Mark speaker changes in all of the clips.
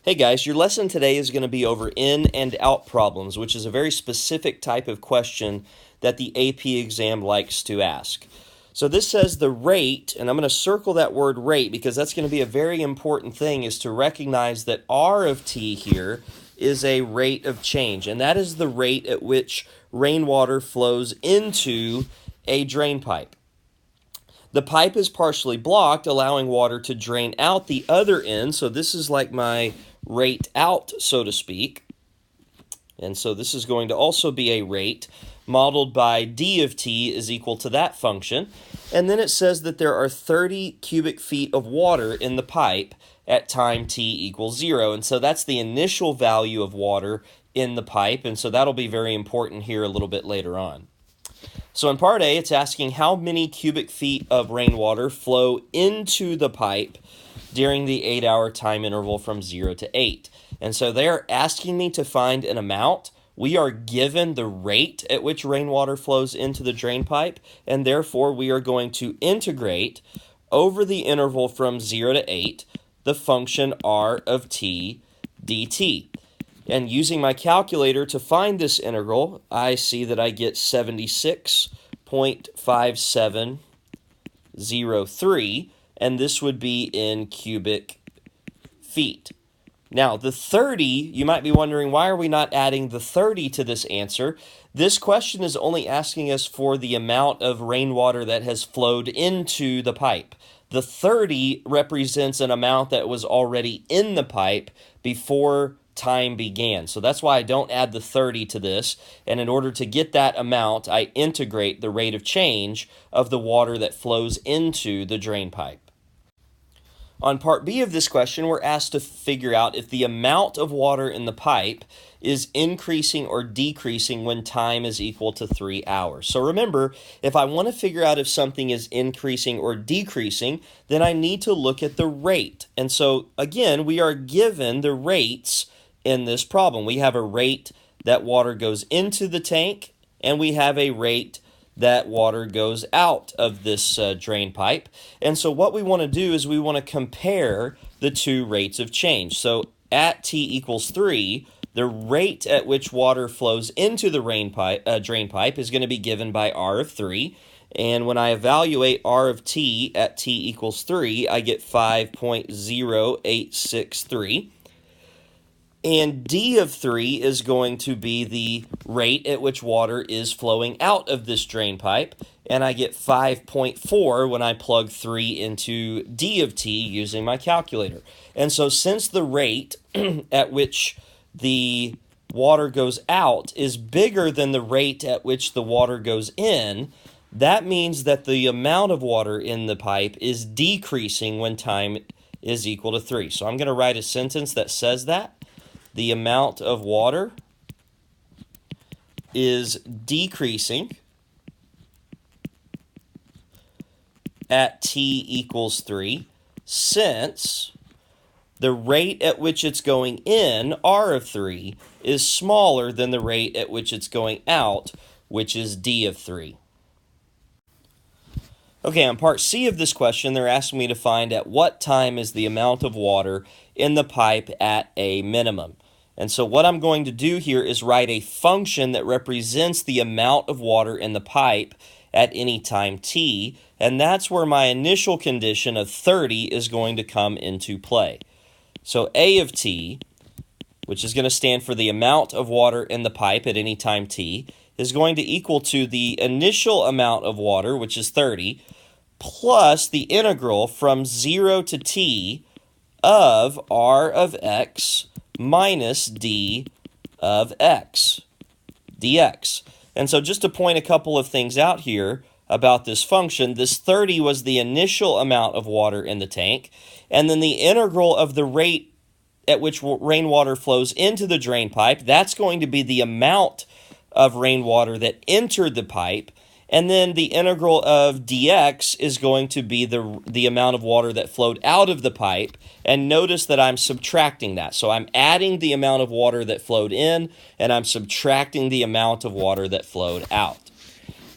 Speaker 1: Hey guys, your lesson today is going to be over in and out problems, which is a very specific type of question that the AP exam likes to ask. So this says the rate, and I'm going to circle that word rate because that's going to be a very important thing, is to recognize that R of t here is a rate of change, and that is the rate at which rainwater flows into a drain pipe. The pipe is partially blocked, allowing water to drain out the other end. So this is like my rate out, so to speak. And so this is going to also be a rate modeled by d of t is equal to that function. And then it says that there are 30 cubic feet of water in the pipe at time t equals 0. And so that's the initial value of water in the pipe. And so that'll be very important here a little bit later on. So in part A, it's asking how many cubic feet of rainwater flow into the pipe during the 8-hour time interval from 0 to 8. And so they are asking me to find an amount. We are given the rate at which rainwater flows into the drain pipe, and therefore we are going to integrate over the interval from 0 to 8 the function r of t dt. And using my calculator to find this integral, I see that I get 76.5703, and this would be in cubic feet. Now, the 30, you might be wondering, why are we not adding the 30 to this answer? This question is only asking us for the amount of rainwater that has flowed into the pipe. The 30 represents an amount that was already in the pipe before time began. So that's why I don't add the 30 to this. And in order to get that amount, I integrate the rate of change of the water that flows into the drain pipe. On part B of this question, we're asked to figure out if the amount of water in the pipe is increasing or decreasing when time is equal to 3 hours. So remember, if I want to figure out if something is increasing or decreasing, then I need to look at the rate. And so again, we are given the rates in this problem. We have a rate that water goes into the tank, and we have a rate that water goes out of this drain pipe. And so what we want to do is we want to compare the two rates of change. So at t equals 3, the rate at which water flows into the drain pipe is going to be given by r of 3. And when I evaluate r of t at t equals 3, I get 5.0863. And d of 3 is going to be the rate at which water is flowing out of this drain pipe. And I get 5.4 when I plug 3 into d of t using my calculator. And so since the rate at which the water goes out is bigger than the rate at which the water goes in, that means that the amount of water in the pipe is decreasing when time is equal to 3. So I'm going to write a sentence that says that. The amount of water is decreasing at t equals 3 since the rate at which it's going in, r of 3, is smaller than the rate at which it's going out, which is d of 3. Okay, on part C of this question, they're asking me to find at what time is the amount of water in the pipe at a minimum. And so what I'm going to do here is write a function that represents the amount of water in the pipe at any time t, and that's where my initial condition of 30 is going to come into play. So a of t, which is going to stand for the amount of water in the pipe at any time t, is going to equal to the initial amount of water, which is 30, plus the integral from 0 to t of r of x minus d of x, dx. And so just to point a couple of things out here about this function, this 30 was the initial amount of water in the tank, and then the integral of the rate at which rainwater flows into the drain pipe, that's going to be the amount of rainwater that entered the pipe, and then the integral of dx is going to be the amount of water that flowed out of the pipe. And notice that I'm subtracting that. So I'm adding the amount of water that flowed in, and I'm subtracting the amount of water that flowed out.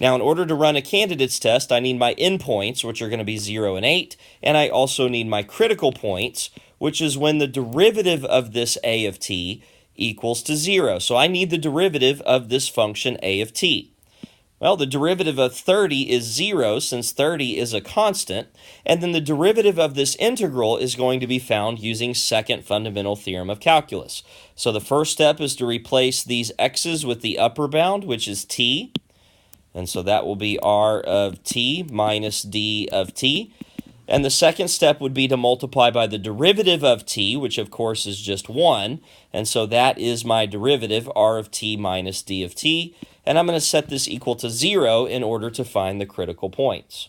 Speaker 1: Now, in order to run a candidates test, I need my endpoints, which are going to be 0 and 8, and I also need my critical points, which is when the derivative of this a of t equals to 0. So I need the derivative of this function a of t. Well, the derivative of 30 is 0 since 30 is a constant, and then the derivative of this integral is going to be found using second fundamental theorem of calculus. So the first step is to replace these x's with the upper bound, which is t, and so that will be r of t minus d of t. And the second step would be to multiply by the derivative of t, which of course is just 1. And so that is my derivative, r of t minus d of t. And I'm going to set this equal to 0 in order to find the critical points.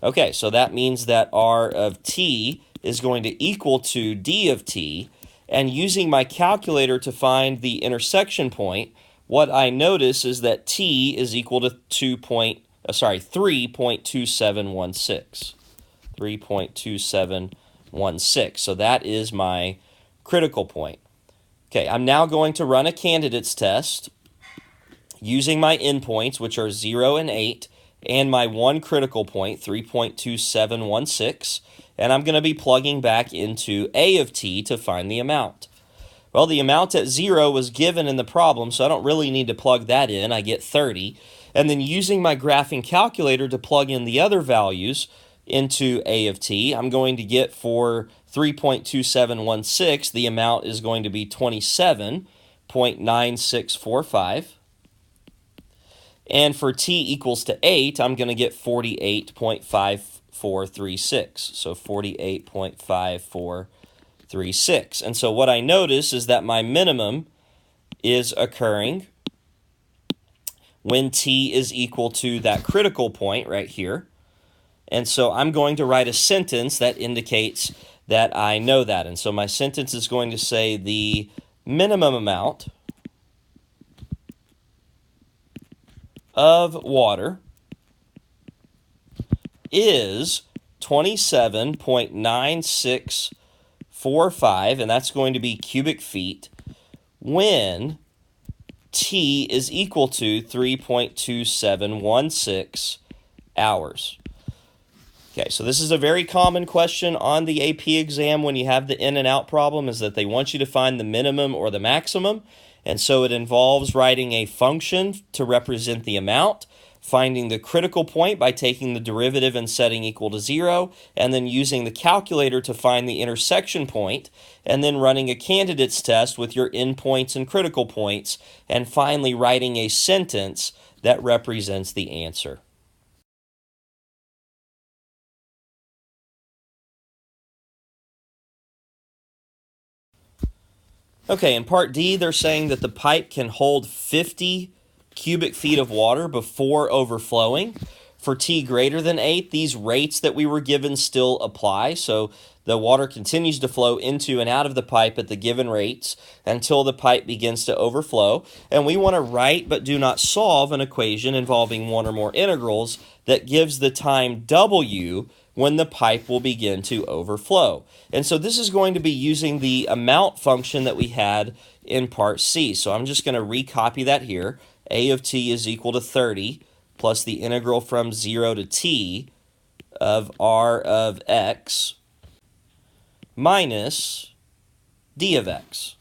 Speaker 1: Okay, so that means that r of t is going to equal to d of t. And using my calculator to find the intersection point, what I notice is that t is equal to 3.2716. 3.2716. So that is my critical point. Okay, I'm now going to run a candidates test using my endpoints, which are 0 and 8, and my one critical point, 3.2716, and I'm going to be plugging back into a of t to find the amount. Well, the amount at 0 was given in the problem, so I don't really need to plug that in. I get 30. And then using my graphing calculator to plug in the other values into a of t, I'm going to get for 3.2716, the amount is going to be 27.9645. And for t equals to 8, I'm going to get 48.5436. So 48.5436. And so what I notice is that my minimum is occurring when t is equal to that critical point right here. And so I'm going to write a sentence that indicates that I know that. And so my sentence is going to say the minimum amount of water is 27.9645, and that's going to be cubic feet, when t is equal to 3.2716 hours. Okay, so this is a very common question on the AP exam when you have the in and out problem, is that they want you to find the minimum or the maximum. And so it involves writing a function to represent the amount, finding the critical point by taking the derivative and setting equal to 0, and then using the calculator to find the intersection point, and then running a candidates test with your endpoints and critical points, and finally writing a sentence that represents the answer. Okay, in part D, they're saying that the pipe can hold 50 cubic feet of water before overflowing. For t greater than 8, these rates that we were given still apply. So the water continues to flow into and out of the pipe at the given rates until the pipe begins to overflow. And we want to write but do not solve an equation involving one or more integrals that gives the time w when the pipe will begin to overflow. And so this is going to be using the amount function that we had in part C. So I'm just going to recopy that here. A of t is equal to 30 plus the integral from 0 to t of r of x minus d of x.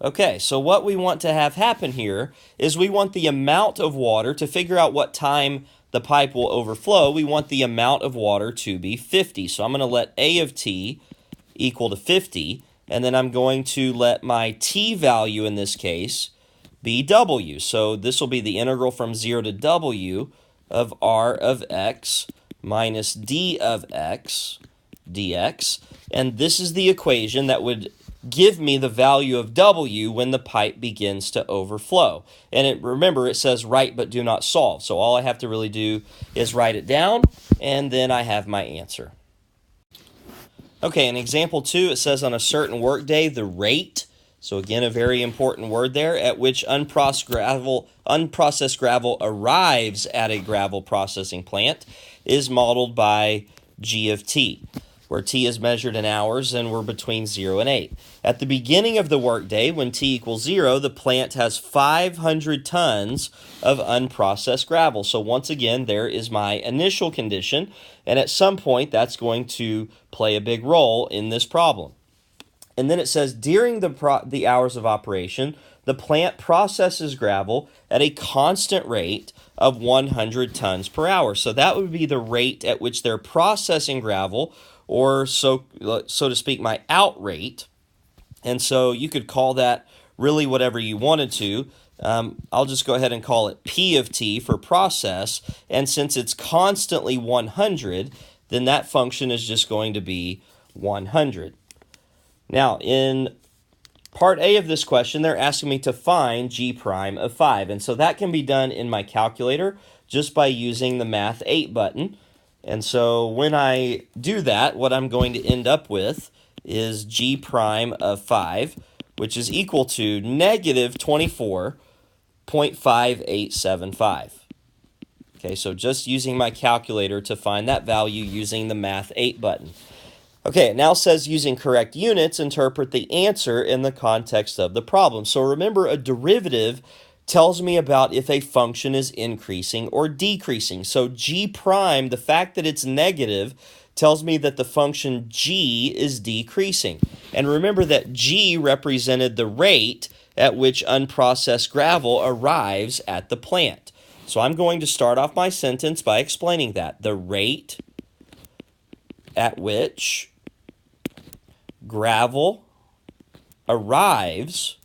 Speaker 1: Okay, so what we want to have happen here is we want the amount of water to figure out what time the pipe will overflow. We want the amount of water to be 50. So I'm going to let a of t equal to 50, and then I'm going to let my t value in this case be w. So this will be the integral from 0 to w of r of x minus d of x dx. And this is the equation that would give me the value of w when the pipe begins to overflow. And remember, it says write but do not solve. So all I have to really do is write it down, and then I have my answer. Okay, in example 2, it says on a certain workday, the rate, so again, a very important word there, at which unprocessed gravel arrives at a gravel processing plant is modeled by g of t. where t is measured in hours, and we're between 0 and 8. At the beginning of the workday, when t equals 0, the plant has 500 tons of unprocessed gravel. So once again, there is my initial condition, and at some point, that's going to play a big role in this problem. And then it says, during the hours of operation, the plant processes gravel at a constant rate of 100 tons per hour. So that would be the rate at which they're processing gravel, or so to speak, my out rate. And so you could call that really whatever you wanted to. I'll just go ahead and call it P of t for process. And since it's constantly 100, then that function is just going to be 100. Now, in part A of this question, they're asking me to find g prime of 5. And so that can be done in my calculator just by using the Math 8 button. And so when I do that, what I'm going to end up with is g prime of 5, which is equal to negative 24.5875. Okay, so just using my calculator to find that value using the Math 8 button. Okay, it now says using correct units, interpret the answer in the context of the problem. So remember, a derivative tells me about if a function is increasing or decreasing. So g prime, the fact that it's negative, tells me that the function g is decreasing. And remember that g represented the rate at which unprocessed gravel arrives at the plant. So I'm going to start off my sentence by explaining that. The rate at which gravel arrives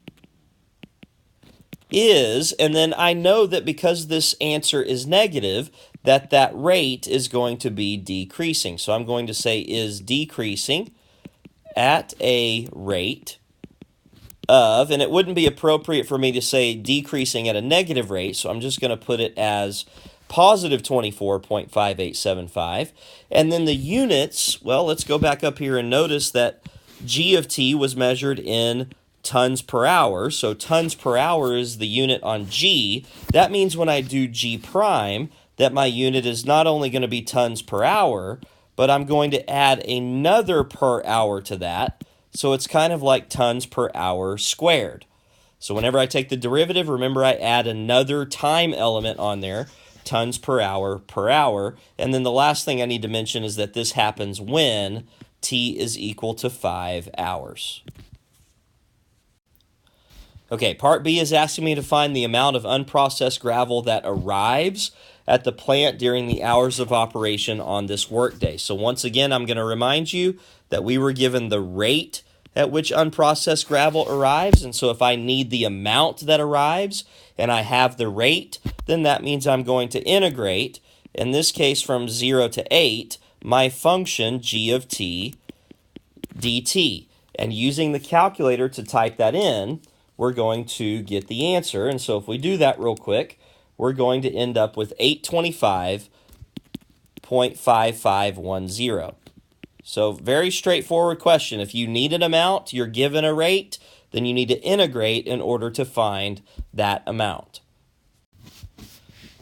Speaker 1: is, and then I know that because this answer is negative, that rate is going to be decreasing. So I'm going to say is decreasing at a rate of, and it wouldn't be appropriate for me to say decreasing at a negative rate, so I'm just going to put it as positive 24.5875. And then the units, well, let's go back up here and notice that g of t was measured in tons per hour. So tons per hour is the unit on g. That means when I do g prime, that my unit is not only going to be tons per hour, but I'm going to add another per hour to that. So it's kind of like tons per hour squared. So whenever I take the derivative, remember I add another time element on there, tons per hour. And then the last thing I need to mention is that this happens when t is equal to 5 hours. Okay, part B is asking me to find the amount of unprocessed gravel that arrives at the plant during the hours of operation on this workday. So once again, I'm going to remind you that we were given the rate at which unprocessed gravel arrives. And so if I need the amount that arrives and I have the rate, then that means I'm going to integrate, in this case from 0 to 8, my function g of t dt. And using the calculator to type that in, we're going to get the answer. And so if we do that real quick, we're going to end up with 825.5510. So very straightforward question. If you need an amount, you're given a rate, then you need to integrate in order to find that amount.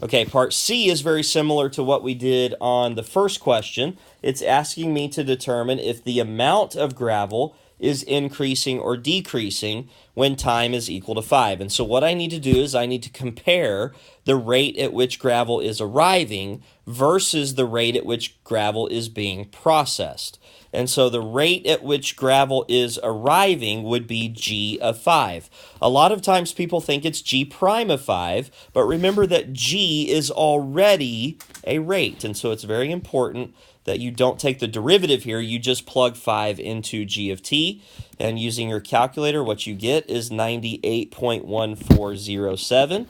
Speaker 1: Okay, part C is very similar to what we did on the first question. It's asking me to determine if the amount of gravel is increasing or decreasing when time is equal to 5. And so what I need to do is I need to compare the rate at which gravel is arriving versus the rate at which gravel is being processed. And so the rate at which gravel is arriving would be g of 5. A lot of times people think it's g prime of 5, but remember that g is already a rate. And so it's very important that you don't take the derivative here, you just plug 5 into g of t, and using your calculator, what you get is 98.1407.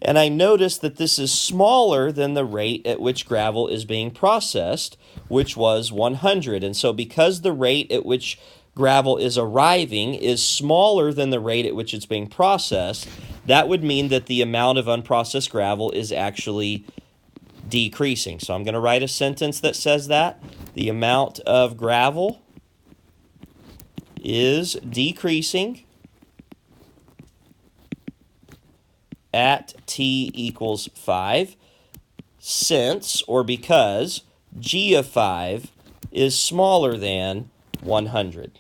Speaker 1: And I notice that this is smaller than the rate at which gravel is being processed, which was 100. And so because the rate at which gravel is arriving is smaller than the rate at which it's being processed, that would mean that the amount of unprocessed gravel is actually decreasing. So I'm going to write a sentence that says that the amount of gravel is decreasing at t equals 5 since, or because, g of 5 is smaller than 100.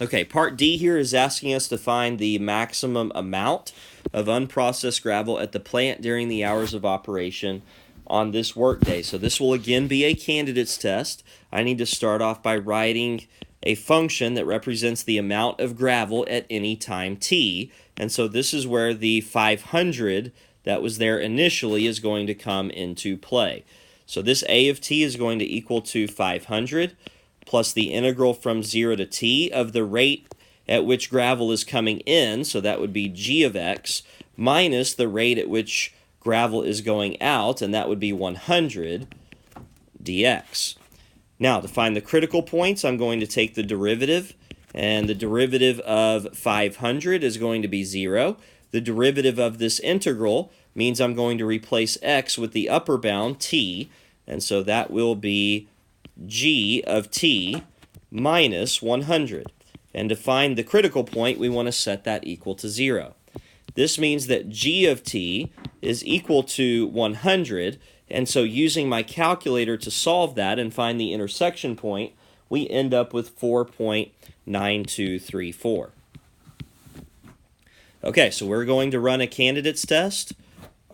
Speaker 1: Okay, part D here is asking us to find the maximum amount of unprocessed gravel at the plant during the hours of operation on this workday. So this will again be a candidates test. I need to start off by writing a function that represents the amount of gravel at any time t. And so this is where the 500 that was there initially is going to come into play. So this a of t is going to equal to 500 plus the integral from 0 to t of the rate at which gravel is coming in, so that would be g of x, minus the rate at which gravel is going out, and that would be 100 dx. Now, to find the critical points, I'm going to take the derivative, and the derivative of 500 is going to be 0. The derivative of this integral means I'm going to replace x with the upper bound, t, and so that will be g of t minus 100. And to find the critical point, we want to set that equal to 0. This means that g of t is equal to 100, and so using my calculator to solve that and find the intersection point, we end up with 4.9234. Okay, so we're going to run a candidates test.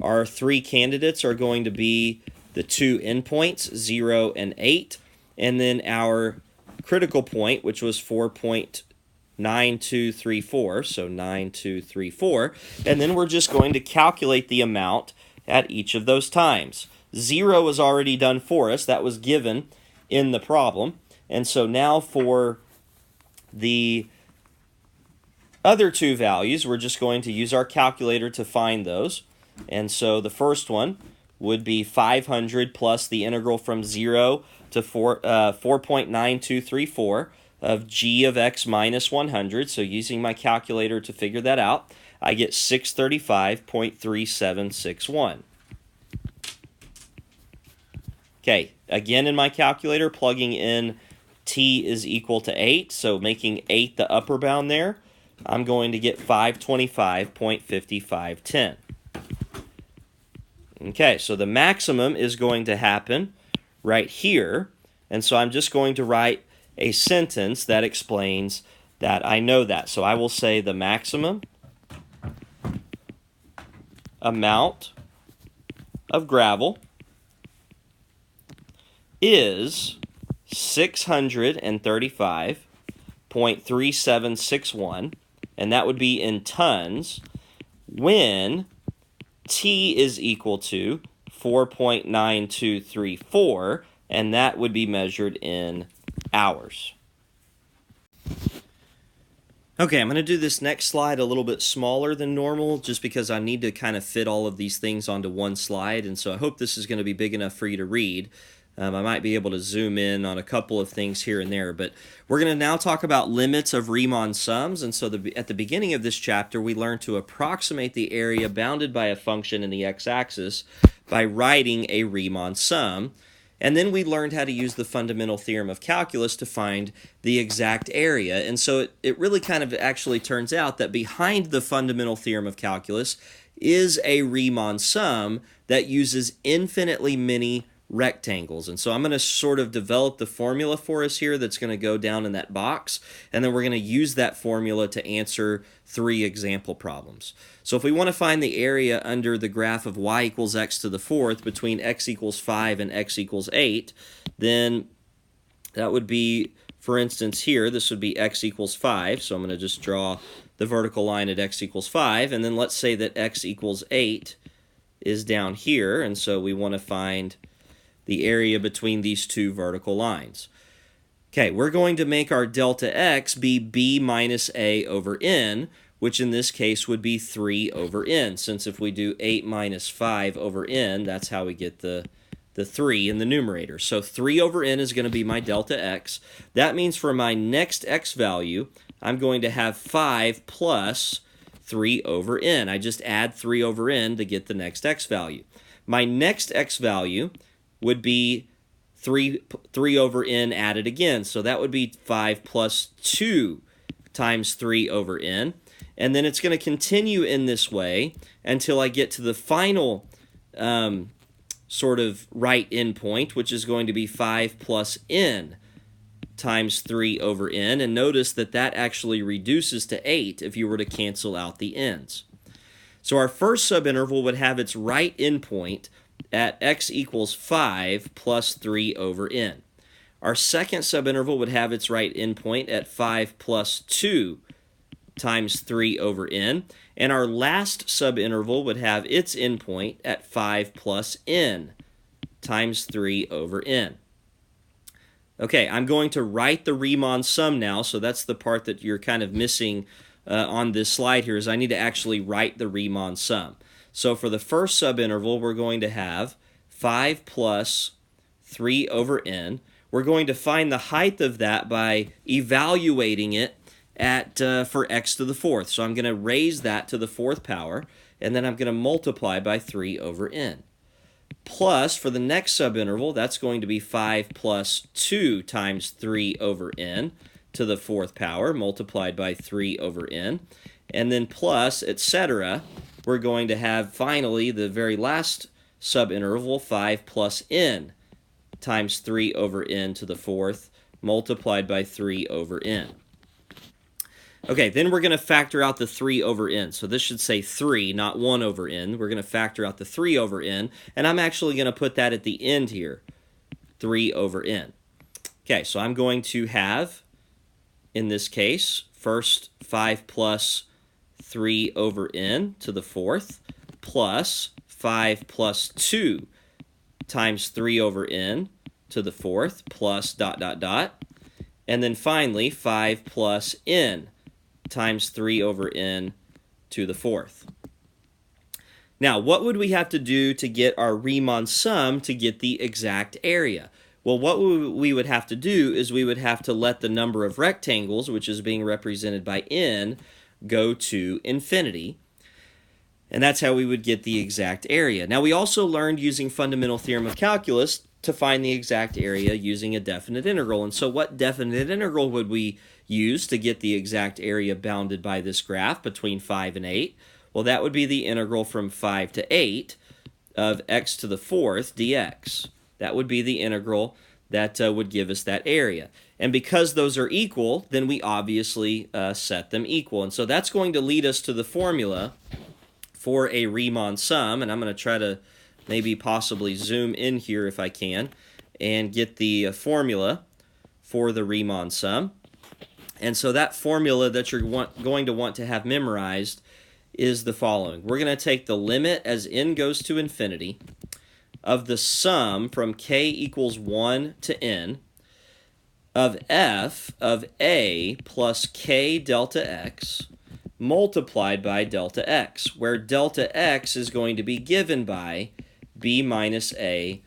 Speaker 1: Our three candidates are going to be the two endpoints, 0 and 8, and then our critical point, which was 4.9234, so 9234, and then we're just going to calculate the amount at each of those times. 0 is already done for us. That was given in the problem. And so now for the other two values, we're just going to use our calculator to find those. And so the first one would be 500 plus the integral from 0 to 4.9234 of g of x minus 100. So using my calculator to figure that out, I get 635.3761. Okay, again in my calculator, plugging in t is equal to 8, so making 8 the upper bound there, I'm going to get 525.5510. Okay, so the maximum is going to happen right here, and so I'm just going to write a sentence that explains that I know that. So I will say the maximum amount of gravel is 635.3761, and that would be in tons when t is equal to 4.9234, and that would be measured in hours. Okay, I'm going to do this next slide a little bit smaller than normal just because I need to kind of fit all of these things onto one slide, and so I hope this is going to be big enough for you to read. I might be able to zoom in on a couple of things here and there, but we're going to now talk about limits of Riemann sums. And so at the beginning of this chapter, we learned to approximate the area bounded by a function in the x-axis by writing a Riemann sum. And then we learned how to use the fundamental theorem of calculus to find the exact area. And so it really kind of actually turns out that behind the fundamental theorem of calculus is a Riemann sum that uses infinitely many rectangles. And so I'm going to sort of develop the formula for us here that's going to go down in that box, and then we're going to use that formula to answer 3 example problems. So if we want to find the area under the graph of y equals x to the 4th between x equals 5 and x equals 8, then that would be, for instance here, this would be x equals 5, so I'm going to just draw the vertical line at x equals 5, and then let's say that x equals 8 is down here, and so we want to find the area between these two vertical lines. Okay, we're going to make our delta x be b minus a over n, which in this case would be 3 over n, since if we do 8 minus 5 over n, that's how we get the 3 in the numerator. So 3 over n is going to be my delta x. That means for my next x value, I'm going to have 5 plus 3 over n. I just add 3 over n to get the next x value. My next x value would be 3 over n added again. So that would be 5 plus 2 times 3 over n. And then it's going to continue in this way until I get to the final sort of right endpoint, which is going to be 5 plus n times 3 over n, and notice that that actually reduces to 8 if you were to cancel out the n's. So our first subinterval would have its right endpoint at x equals 5 plus 3 over n. Our second subinterval would have its right endpoint at 5 plus 2 times 3 over n, and our last subinterval would have its endpoint at 5 plus n times 3 over n. Okay, I'm going to write the Riemann sum now, so that's the part that you're kind of missing on this slide here, is I need to actually write the Riemann sum. So for the first subinterval, we're going to have 5 plus 3 over n. We're going to find the height of that by evaluating it at for x to the fourth. So I'm going to raise that to the fourth power, and then I'm going to multiply by 3 over n. Plus, for the next subinterval, that's going to be 5 plus 2 times 3 over n to the fourth power, multiplied by 3 over n. And then plus, etc., we're going to have, finally, the very last subinterval, 5 plus n times 3 over n to the fourth, multiplied by 3 over n. Okay, then we're going to factor out the 3 over n. So this should say 3, not 1 over n. We're going to factor out the 3 over n, and I'm actually going to put that at the end here, 3 over n. Okay, so I'm going to have, in this case, first 5 plus 3 over n to the fourth, plus 5 plus 2 times 3 over n to the fourth, plus ... And then finally, 5 plus n times 3 over n to the fourth. Now, what would we have to do to get our Riemann sum to get the exact area? Well, what we would have to do is we would have to let the number of rectangles, which is being represented by n, go to infinity. And that's how we would get the exact area. Now, we also learned using fundamental theorem of calculus to find the exact area using a definite integral. And so what definite integral would we use to get the exact area bounded by this graph between 5 and 8? Well, that would be the integral from 5 to 8 of x to the fourth dx. That would be the integral that would give us that area. And because those are equal, then we obviously set them equal. And so that's going to lead us to the formula for a Riemann sum. And I'm going to try to maybe possibly zoom in here if I can and get the formula for the Riemann sum. And so that formula that you're going to want to have memorized is the following. We're going to take the limit as n goes to infinity of the sum from k equals 1 to n of f of a plus k delta x multiplied by delta x, where delta x is going to be given by b minus a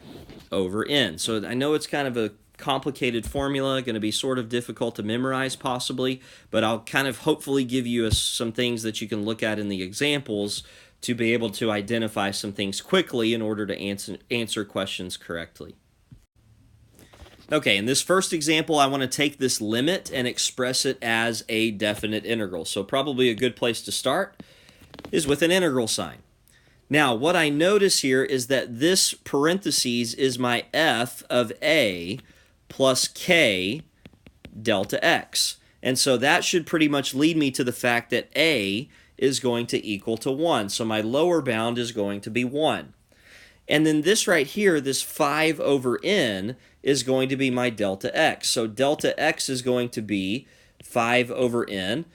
Speaker 1: over n. So I know it's kind of a complicated formula, going to be sort of difficult to memorize possibly, but I'll kind of hopefully give you some things that you can look at in the examples to be able to identify some things quickly in order to answer questions correctly. Okay, in this first example, I want to take this limit and express it as a definite integral. So probably a good place to start is with an integral sign. Now, what I notice here is that this parentheses is my f of a plus k delta x. And so that should pretty much lead me to the fact that a is going to equal to 1. So my lower bound is going to be 1. And then this right here, this 5 over n, is going to be my delta x. So delta x is going to be 5 over n.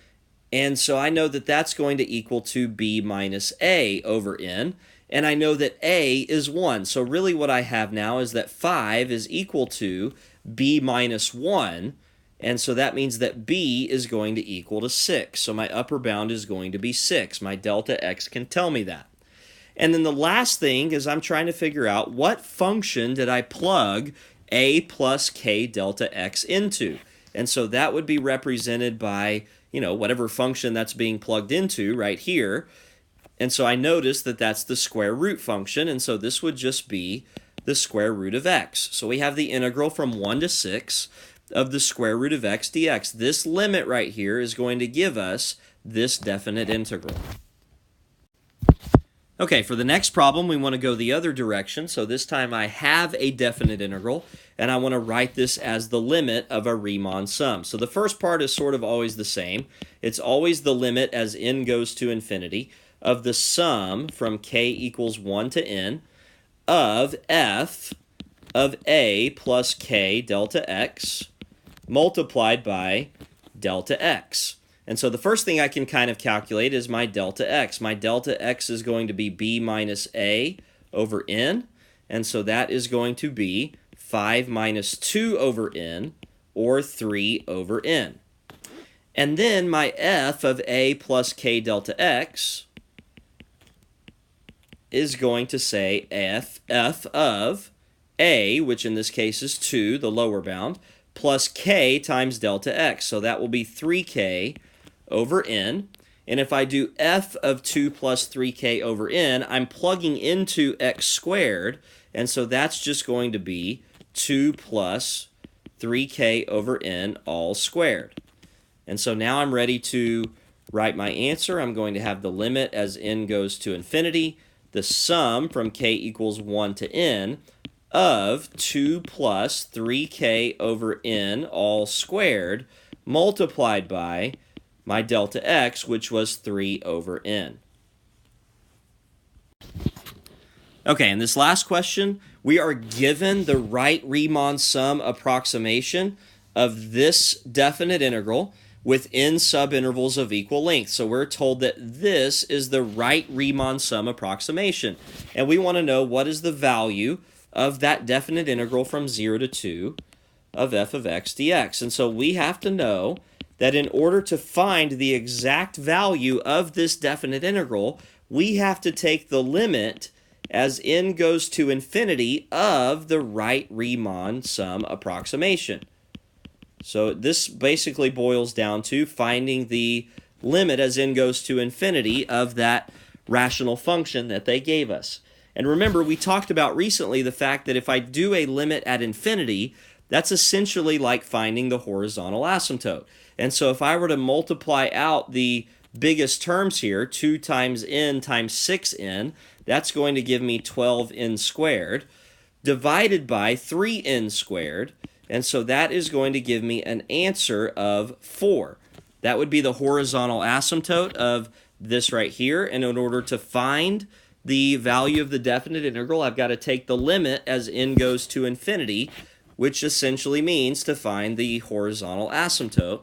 Speaker 1: And so I know that that's going to equal to b minus a over n. And I know that a is 1. So really what I have now is that 5 is equal to b minus 1. And so that means that b is going to equal to 6. So my upper bound is going to be 6. My delta x can tell me that. And then the last thing is I'm trying to figure out what function did I plug a plus k delta x into. And so that would be represented by, whatever function that's being plugged into right here. And so I notice that that's the square root function. And so this would just be the square root of x. So we have the integral from 1 to 6 of the square root of x dx. This limit right here is going to give us this definite integral. Okay, for the next problem, we want to go the other direction. So this time I have a definite integral, and I want to write this as the limit of a Riemann sum. So the first part is sort of always the same. It's always the limit as n goes to infinity of the sum from k equals 1 to n of f of a plus k delta x multiplied by delta x. And so the first thing I can kind of calculate is my delta x. My delta x is going to be b minus a over n. And so that is going to be 5 minus 2 over n, or 3 over n. And then my f of a plus k delta x is going to say f of a, which in this case is 2, the lower bound, plus k times delta x. So that will be 3k over n. And if I do f of 2 plus 3k over n, I'm plugging into x squared. And so that's just going to be 2 plus 3k over n all squared. And so now I'm ready to write my answer. I'm going to have the limit as n goes to infinity, the sum from k equals 1 to n of 2 plus 3k over n all squared multiplied by my delta x, which was 3 over n. Okay, in this last question, we are given the right Riemann sum approximation of this definite integral within subintervals of equal length. So we're told that this is the right Riemann sum approximation. And we want to know what is the value of that definite integral from 0 to 2 of f of x dx. And so we have to know that in order to find the exact value of this definite integral, we have to take the limit as n goes to infinity of the right Riemann sum approximation. So this basically boils down to finding the limit as n goes to infinity of that rational function that they gave us. And remember, we talked about recently the fact that if I do a limit at infinity, that's essentially like finding the horizontal asymptote. And so if I were to multiply out the biggest terms here, 2 times n times 6n, that's going to give me 12n squared, divided by 3n squared, and so that is going to give me an answer of 4. That would be the horizontal asymptote of this right here, and in order to find the value of the definite integral, I've got to take the limit as n goes to infinity, which essentially means to find the horizontal asymptote.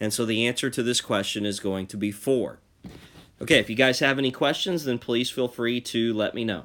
Speaker 1: And so the answer to this question is going to be 4. Okay, if you guys have any questions, then please feel free to let me know.